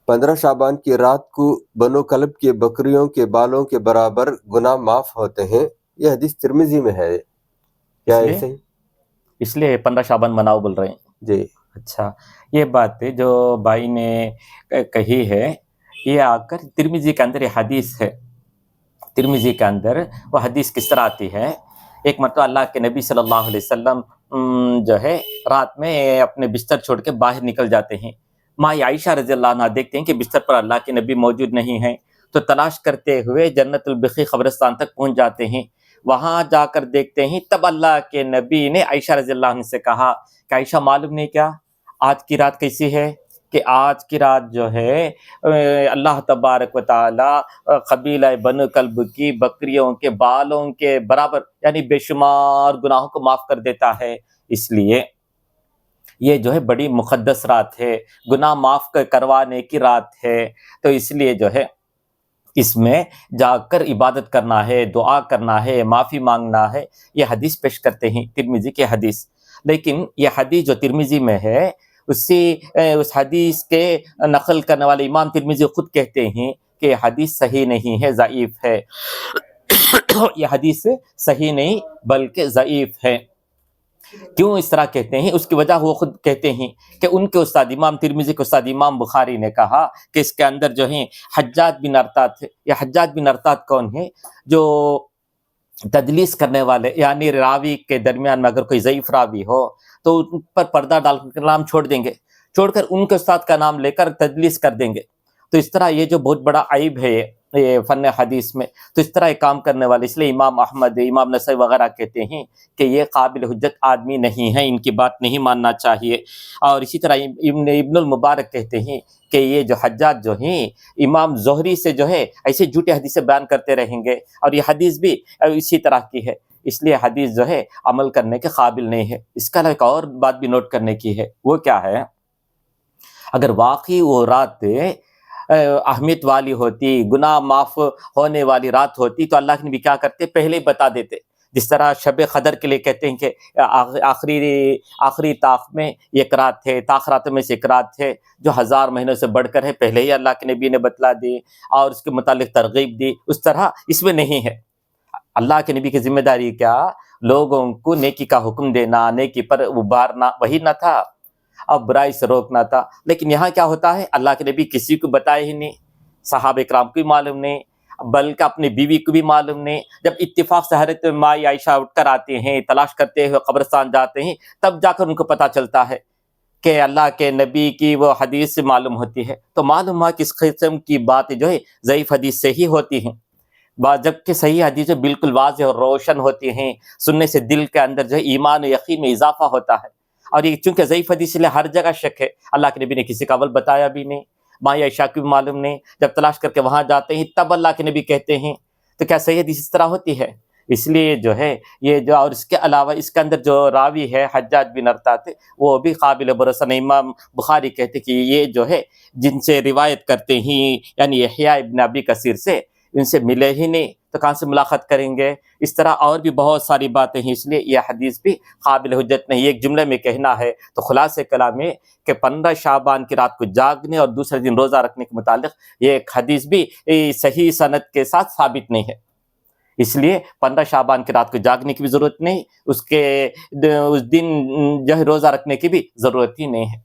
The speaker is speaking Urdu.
15 شعبان کی رات کو بنو کلب کے بکریوں کے بالوں کے برابر گناہ معاف ہوتے ہیں. یہ حدیث ترمذی میں ہے. کیا ایسے ہی؟ اس لیے 15 شعبان مناؤ بول رہے ہیں. جی اچھا، یہ بات جو بھائی نے کہی ہے یہ آ کر ترمذی کے اندر یہ حدیث ہے. ترمذی کے اندر وہ حدیث کس طرح آتی ہے؟ ایک مرتبہ اللہ کے نبی صلی اللہ علیہ وسلم جو ہے رات میں اپنے بستر چھوڑ کے باہر نکل جاتے ہیں. ماں عائشہ رضی اللہ عنہ دیکھتے ہیں کہ بستر پر اللہ کے نبی موجود نہیں ہیں، تو تلاش کرتے ہوئے جنت البقیع قبرستان تک پہنچ جاتے ہیں. وہاں جا کر دیکھتے ہیں تب اللہ کے نبی نے عائشہ رضی اللہ عنہ سے کہا کہ عائشہ معلوم نہیں کیا آج کی رات کیسی ہے؟ کہ آج کی رات جو ہے اللہ تبارک و تعالی قبیلہ بنو کلب کی بکریوں کے بالوں کے برابر یعنی بے شمار گناہوں کو معاف کر دیتا ہے. اس لیے یہ جو ہے بڑی مقدس رات ہے، گناہ معاف کروانے کی رات ہے. تو اس لیے جو ہے اس میں جا کر عبادت کرنا ہے، دعا کرنا ہے، معافی مانگنا ہے. یہ حدیث پیش کرتے ہیں ترمذی کی حدیث. لیکن یہ حدیث جو ترمذی میں ہے اس حدیث کے نقل کرنے والے امام ترمذی خود کہتے ہیں کہ یہ حدیث صحیح نہیں ہے، ضعیف ہے. یہ حدیث صحیح نہیں بلکہ ضعیف ہے. کیوں اس طرح کہتے ہیں؟ اس کی وجہ وہ خود کہتے ہیں کہ ان کے استاد امام ترمذی کے استاد امام بخاری نے کہا کہ اس کے اندر جو ہیں حجاج بن ارطاط ہے. یہ حجاج بن ارطاط کون ہے؟ جو تدلیس کرنے والے، یعنی راوی کے درمیان میں اگر کوئی ضعیف راوی ہو تو ان پر پردہ ڈال کر نام چھوڑ دیں گے، چھوڑ کر ان کے استاد کا نام لے کر تدلیس کر دیں گے. تو اس طرح یہ جو بہت بڑا عیب ہے یہ فن حدیث میں، تو اس طرح ایک کام کرنے والے، اس لیے امام احمد، امام نسائی وغیرہ کہتے ہیں کہ یہ قابل حجت آدمی نہیں ہے، ان کی بات نہیں ماننا چاہیے. اور اسی طرح ابن المبارک کہتے ہیں کہ یہ جو حجاج جو ہیں امام زہری سے جو ہے ایسے جھوٹے حدیثیں بیان کرتے رہیں گے، اور یہ حدیث بھی اسی طرح کی ہے. اس لیے حدیث جو ہے عمل کرنے کے قابل نہیں ہے. اس کا ایک اور بات بھی نوٹ کرنے کی ہے، وہ کیا ہے؟ اگر واقعی وہ رات اہمیت والی ہوتی، گناہ معاف ہونے والی رات ہوتی تو اللہ کے نبی کیا کرتے؟ پہلے ہی بتا دیتے. جس طرح شب قدر کے لیے کہتے ہیں کہ آخری طاق میں ایک رات ہے، طاق میں سے ایک رات ہے جو 1000 مہینوں سے بڑھ کر ہے، پہلے ہی اللہ کے نبی نے بتلا دی اور اس کے متعلق ترغیب دی. اس طرح اس میں نہیں ہے. اللہ کے نبی کی ذمہ داری کیا؟ لوگوں کو نیکی کا حکم دینا، نیکی پر ابھارنا، وہی نہ تھا، اب برائی سے روکنا تھا. لیکن یہاں کیا ہوتا ہے؟ اللہ کے نبی کسی کو بتائے ہی نہیں، صحابہ کرام کو بھی معلوم نہیں، بلکہ اپنی بیوی کو بھی معلوم نہیں. جب اتفاق سے حضرت ماں عائشہ اٹھ کر آتے ہیں، تلاش کرتے ہوئے قبرستان جاتے ہیں، تب جا کر ان کو پتہ چلتا ہے کہ اللہ کے نبی کی وہ حدیث سے معلوم ہوتی ہے. تو معلوم ہوا کہ اس قسم کی باتیں جو ہے ضعیف حدیث سے ہی ہوتی ہیں، جبکہ صحیح حدیثیں بالکل واضح اور روشن ہوتی ہیں. سننے سے دل کے اندر جو ہے ایمان و یقین میں اضافہ ہوتا ہے. اور یہ چونکہ ضعیف حدیث لیے ہر جگہ شک ہے، اللہ کے نبی نے کسی کا اول بتایا بھی نہیں، ماں عائشہ کو بھی معلوم نہیں. جب تلاش کر کے وہاں جاتے ہیں تب اللہ کے نبی کہتے ہیں، تو کیا صحیح حدیث اس طرح ہوتی ہے؟ اس لیے جو ہے یہ جو، اور اس کے علاوہ اس کے اندر جو راوی ہے حجاج بن ارطاط، وہ بھی قابل بھروسہ نہیں. امام بخاری کہتے کہ یہ جو ہے جن سے روایت کرتے ہیں یعنی یحییٰ ابن ابی کثیر سے، ان سے ملے ہی نہیں تو کہاں سے ملاقات کریں گے؟ اس طرح اور بھی بہت ساری باتیں ہیں. اس لیے یہ حدیث بھی قابل حجت نہیں. ایک جملے میں کہنا ہے تو خلاصہ کلام ہے کہ 15 شعبان کی رات کو جاگنے اور دوسرے دن روزہ رکھنے کے متعلق یہ ایک حدیث بھی صحیح سند کے ساتھ ثابت نہیں ہے. اس لیے 15 شعبان کی رات کو جاگنے کی بھی ضرورت نہیں، اس دن جو ہے روزہ رکھنے کی بھی ضرورت ہی نہیں ہے.